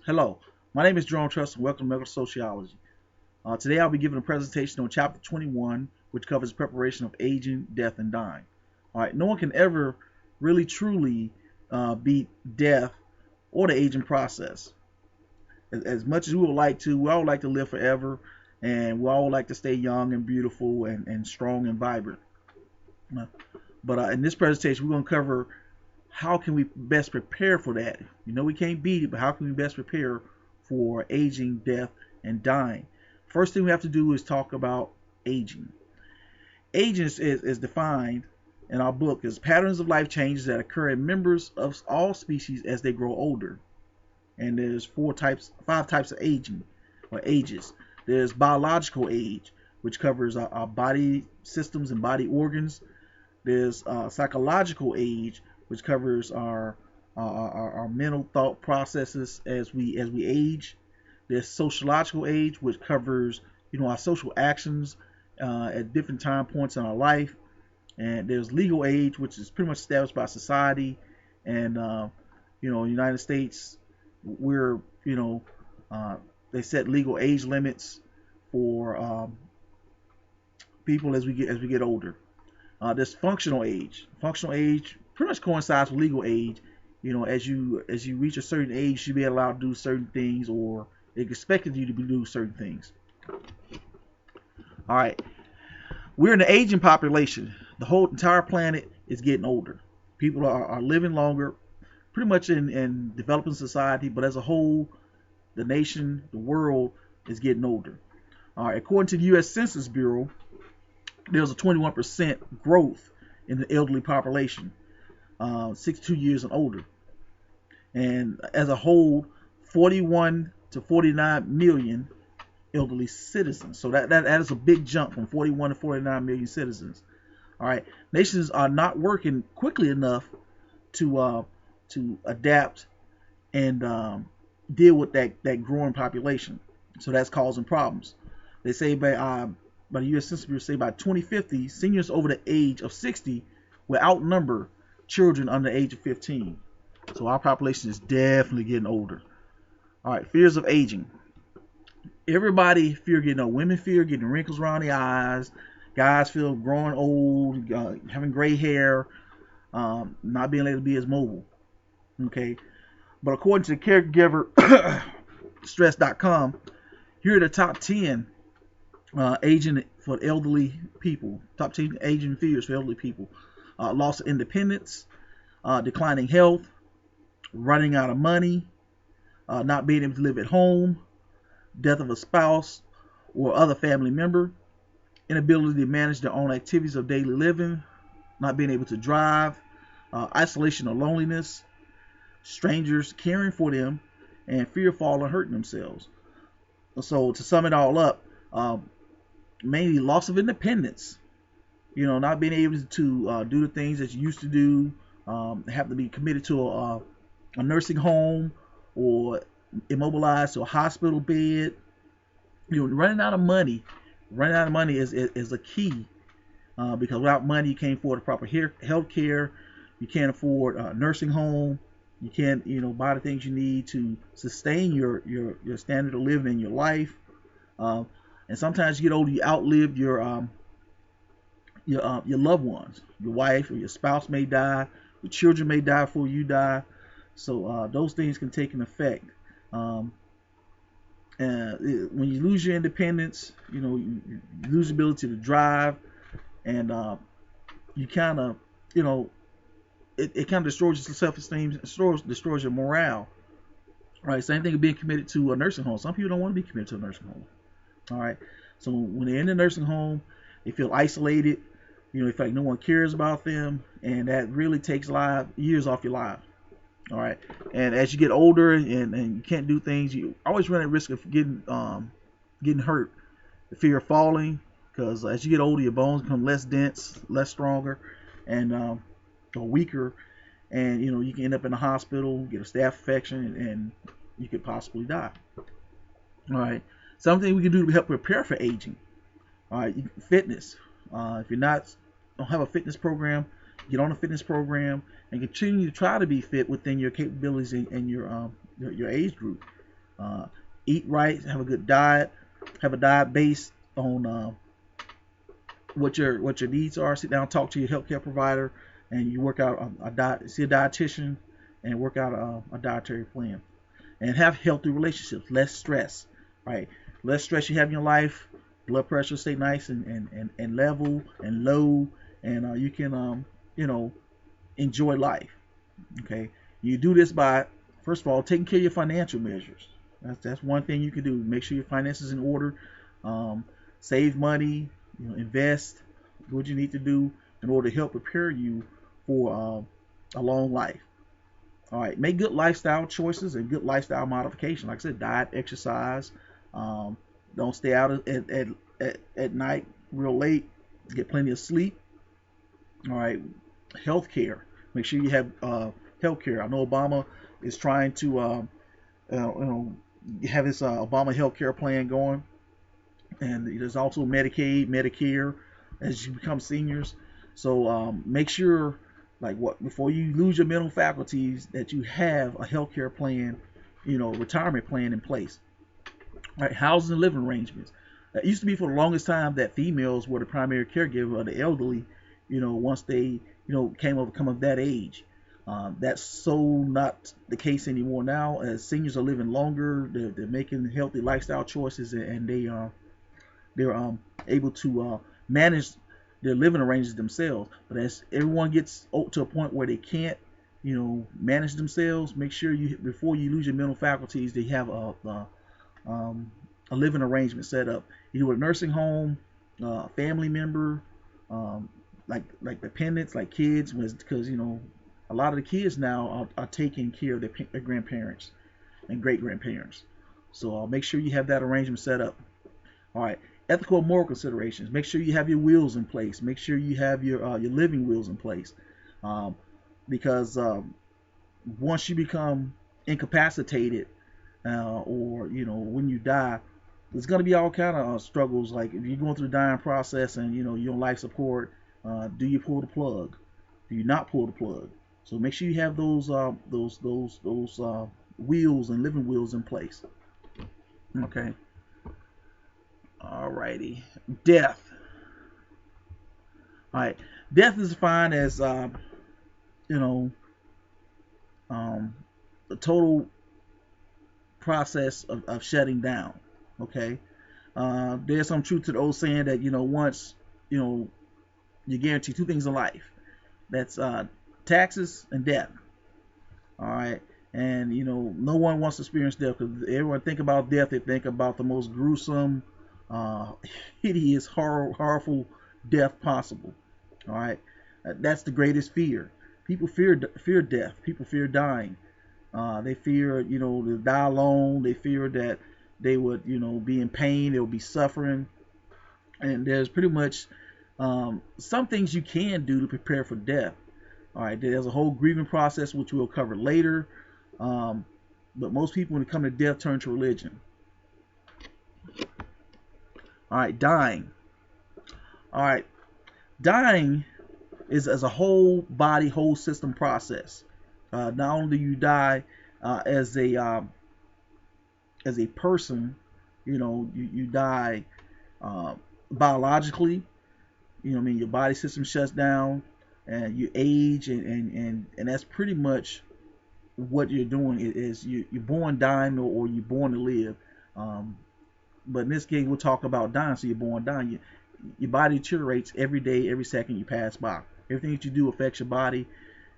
Hello, my name is Jerome Trust and welcome to Medical Sociology. Today I'll be giving a presentation on Chapter 21, which covers preparation of aging, death, and dying. All right, no one can ever really truly beat death or the aging process. As much as we would like to, we all like to live forever, and we all like to stay young and beautiful and strong and vibrant. Uh, But in this presentation, we're going to cover how can we best prepare for that. We can't beat it, but how can we best prepare for aging, death, and dying? First thing we have to do is talk about aging. Aging is defined in our book as patterns of life changes that occur in members of all species as they grow older. And there's five types of aging or ages. There's biological age, which covers our body systems and body organs. There's psychological age, which covers our mental thought processes as we age. There's sociological age, which covers our social actions at different time points in our life. And there's legal age, which is pretty much established by society. And in the United States, we're they set legal age limits for people as we get older. There's functional age. Functional age pretty much coincides with legal age. As you reach a certain age, you should be allowed to do certain things, or it's expected you to do certain things. All right, we're in the aging population. The whole entire planet is getting older. People are living longer, pretty much in developing society, but as a whole, the nation, the world is getting older. All right, according to the U.S. Census Bureau, there's a 21% growth in the elderly population, 62 years and older. And as a whole, 41 to 49 million elderly citizens. So that is a big jump from 41 to 49 million citizens. All right, nations are not working quickly enough to adapt and deal with that growing population. So that's causing problems. They say by the U.S. Census Bureau say by 2050, seniors over the age of 60 will outnumber children under the age of 15. So our population is definitely getting older. All right, fears of aging. Everybody fear getting old. Women fear getting wrinkles around the eyes. Guys feel growing old, having gray hair, not being able to be as mobile. Okay, but according to caregiver stress.com, here are the top 10 aging for elderly people. Top 10 aging fears for elderly people: loss of independence, declining health, running out of money, not being able to live at home, death of a spouse or other family member, inability to manage their own activities of daily living, not being able to drive, isolation or loneliness, strangers caring for them, and fear of falling or hurting themselves. So to sum it all up, mainly loss of independence. Not being able to do the things that you used to do, have to be committed to a nursing home or immobilized to a hospital bed. Running out of money. Running out of money is a key, because without money you can't afford the proper health care. You can't afford a nursing home. You can't buy the things you need to sustain your standard of living in your life. And sometimes you get older, you outlive your loved ones. Your wife or your spouse may die. Your children may die before you die. So those things can take an effect. When you lose your independence, you lose the ability to drive, and you kind of, it kind of destroys your self-esteem, destroys your morale. Right? Same thing with being committed to a nursing home. Some people don't want to be committed to a nursing home. All right. So when they're in the nursing home, they feel isolated. They feel like no one cares about them, and that really takes years off your life. All right. And as you get older and you can't do things, you always run at risk of getting hurt. The fear of falling, because as you get older, your bones become less dense, less stronger, and or weaker, and you can end up in the hospital, get a staph infection, and you could possibly die. All right. Something we can do to help prepare for aging. All right. Fitness. If you're don't have a fitness program, get on a fitness program and continue to try to be fit within your capabilities and your age group. Uh, Eat right, have a good diet, have a diet based on what your needs are. Sit down, talk to your healthcare provider, and you work out a diet. See a dietitian, and work out a dietary plan. And have healthy relationships. Less stress, right? Less stress you have in your life. Blood pressure stay nice and level and low, and you can enjoy life. Okay, you do this by first of all taking care of your financial measures. That's one thing you can do. Make sure your finances in order. Um, Save money. Invest. Do what you need to do in order to help prepare you for a long life. All right, make good lifestyle choices and good lifestyle modification. Like I said, diet, exercise. Um, don't stay out at night real late. Get plenty of sleep. All right, health care. Make sure you have health care. I know Obama is trying to have his Obama health care plan going, and there's also Medicaid, Medicare as you become seniors. So make sure, like what, before you lose your mental faculties, that you have a healthcare plan, retirement plan in place. Right, housing and living arrangements. It used to be for the longest time that females were the primary caregiver of the elderly. Once they come of that age. That's so not the case anymore now. As seniors are living longer, they're making healthy lifestyle choices, and they're able to manage their living arrangements themselves. But as everyone gets to a point where they can't, manage themselves, make sure you before you lose your mental faculties, they have a living arrangement set up. Either with a nursing home, family member, um, like dependents, like kids, because a lot of the kids now are taking care of their grandparents and great grandparents. So make sure you have that arrangement set up. All right. Ethical and moral considerations. Make sure you have your wills in place. Make sure you have your living wills in place, um, because once you become incapacitated, or when you die, there's going to be all kind of struggles. Like if you're going through the dying process and you're on life support, do you pull the plug? Do you not pull the plug? So make sure you have those wheels and living wheels in place. Okay. Alrighty. Death. All right. Death is defined as you know um, the total process of shutting down. Okay. There's some truth to the old saying that once you guarantee two things in life. That's taxes and death. All right. And no one wants to experience death, because everyone think about death, they think about the most gruesome, uh, hideous, horrible death possible. All right. That's the greatest fear. People fear death. People fear dying. They fear to die alone. They fear that they would be in pain. They would be suffering. And there's pretty much some things you can do to prepare for death. All right, there's a whole grieving process which we'll cover later. Um, but most people, when it comes to death, turn to religion. All right, dying. All right, dying is as a whole body, whole system process. Not only do you die as a person, you die uh, biologically. I mean, your body system shuts down, and you age, and that's pretty much what you're doing. Is you're born dying, or you're born to live. Um, but in this case, we'll talk about dying. So you're born dying. Your body deteriorates every day, every second you pass by. Everything that you do affects your body.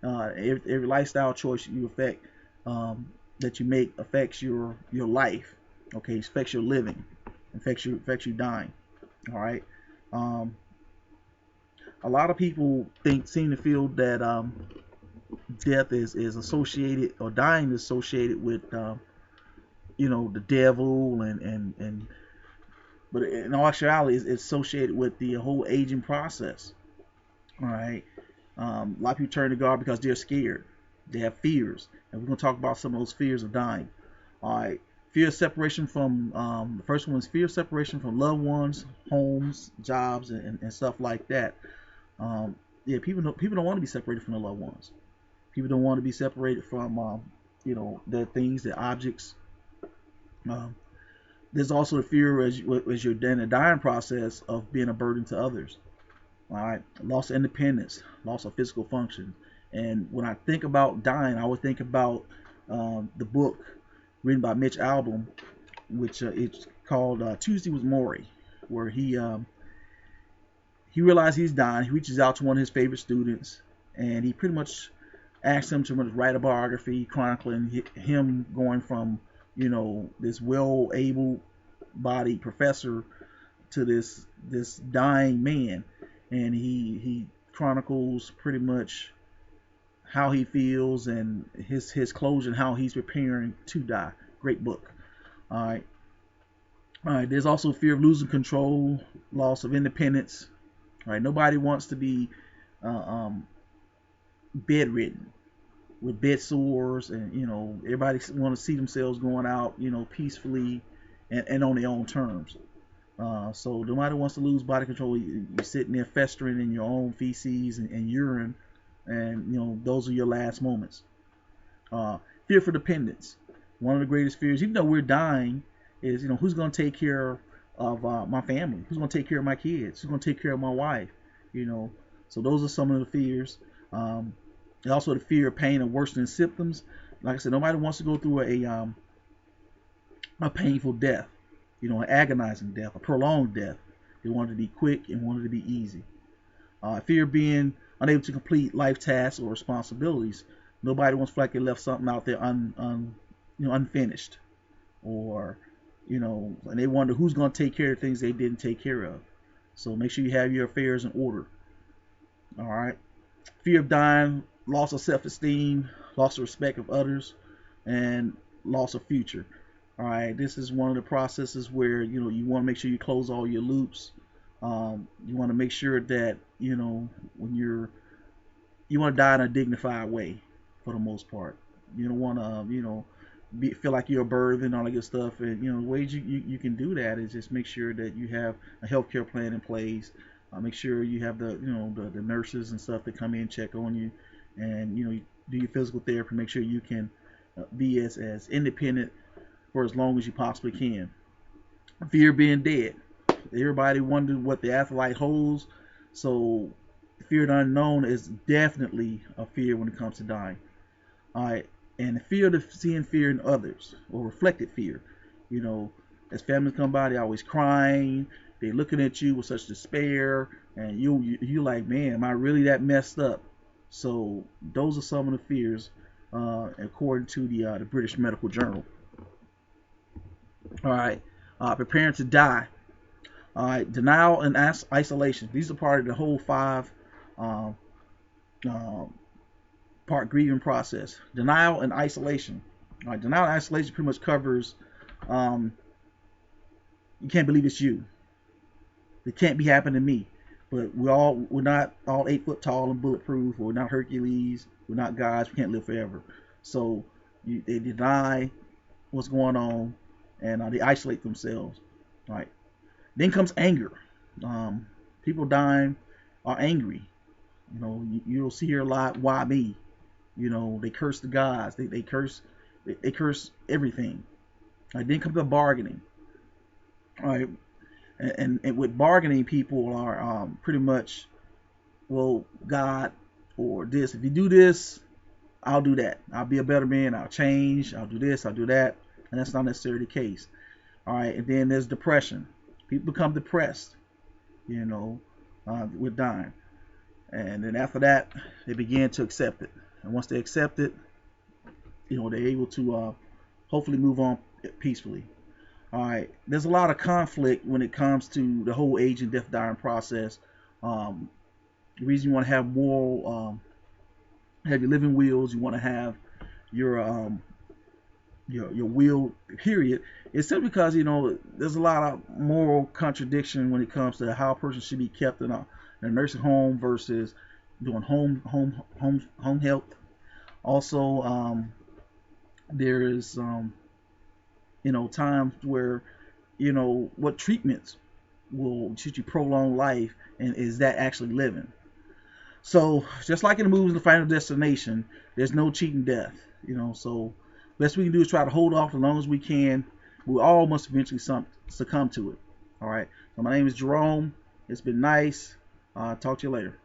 Every lifestyle choice you affect that you make affects your life. Okay, it affects your living, affects you dying. All right. Um, a lot of people seem to feel that death is associated, or dying is associated with the devil, and but in all actuality it's associated with the whole aging process. All right. A lot of people turn to God because they're scared. They have fears, and we're going to talk about some of those fears of dying. All right. Fear of separation from the first one is fear of separation from loved ones, homes, jobs, and stuff like that. Yeah, people don't want to be separated from their loved ones. People don't want to be separated from their things, their objects. Um, there's also the fear as you're in the dying process of being a burden to others. All right, loss of independence, loss of physical function. And when I think about dying, I would think about the book written by Mitch Albom, which it's called Tuesday with Morrie, where he realizes he's dying. He reaches out to one of his favorite students, and he pretty much asks him to write a biography chronicling him going from, this well-able-bodied professor to this dying man, and he chronicles pretty much how he feels and his closure and how he's preparing to die. Great book. All right. All right. There's also fear of losing control, loss of independence. All right. Nobody wants to be uh, um, bedridden with bed sores, and everybody want to see themselves going out, peacefully and on their own terms. So nobody wants to lose body control. You're sitting there festering in your own feces and urine, and those are your last moments. Fear for dependence. One of the greatest fears, even though we're dying, is who's going to take care of my family? Who's going to take care of my kids? Who's going to take care of my wife? You know, so those are some of the fears. And also the fear of pain and worsening symptoms. Like I said, nobody wants to go through a painful death, an agonizing death, a prolonged death. They want it to be quick and want it to be easy. Fear of being unable to complete life tasks or responsibilities. Nobody wants to feel like they left something out there unfinished, or and they wonder who's going to take care of things they didn't take care of. So make sure you have your affairs in order. All right. Fear of dying, loss of self-esteem, loss of respect of others, and loss of future. All right. This is one of the processes where you want to make sure you close all your loops. You want to make sure that when you want to die in a dignified way, for the most part. You don't want to feel like you're a burden and all that good stuff. And ways you can do that is just make sure that you have a healthcare plan in place. Make sure you have the nurses and stuff that come in and check on you, and you do your physical therapy. Make sure you can be as independent for as long as you possibly can. Fear of being dead. Everybody wonders what the afterlife holds, so fear of the unknown is definitely a fear when it comes to dying. All right, and the fear of seeing fear in others, or reflected fear. As families come by, they're always crying. They're looking at you with such despair, and you're like, man, am I really that messed up? So those are some of the fears, according to the British Medical Journal. All right, preparing to die. All right, denial and isolation. These are part of the whole five um, uh, part grieving process. Denial and isolation. All right, denial and isolation pretty much covers you can't believe it's you. It can't be happening to me. But we're not all 8 foot tall and bulletproof. We're not Hercules. We're not gods. We can't live forever. So they deny what's going on, and they isolate themselves. All right. Then comes anger. People dying are angry. You'll see here a lot. Why me? They curse the gods. They curse everything. All right. Then comes the bargaining. All right. And with bargaining, people are pretty much, well, God or this. If you do this, I'll do that. I'll be a better man. I'll change. I'll do this. I'll do that. And that's not necessarily the case. All right. And then there's depression. People become depressed, with dying. And then after that, they begin to accept it. And once they accept it, they're able to hopefully move on peacefully. All right. There's a lot of conflict when it comes to the whole age and death dying process. The reason you want to have moral, have your living wills, you want to have your will, period. It's simply because there's a lot of moral contradiction when it comes to how a person should be kept in a nursing home versus doing home health. Also, there is times where what treatments should you prolong life, and is that actually living? So just like in the movies, The Final Destination, there's no cheating death. So best we can do is try to hold off as long as we can, We all must eventually succumb to it. All right. So my name is Jerome. It's been nice. Talk to you later.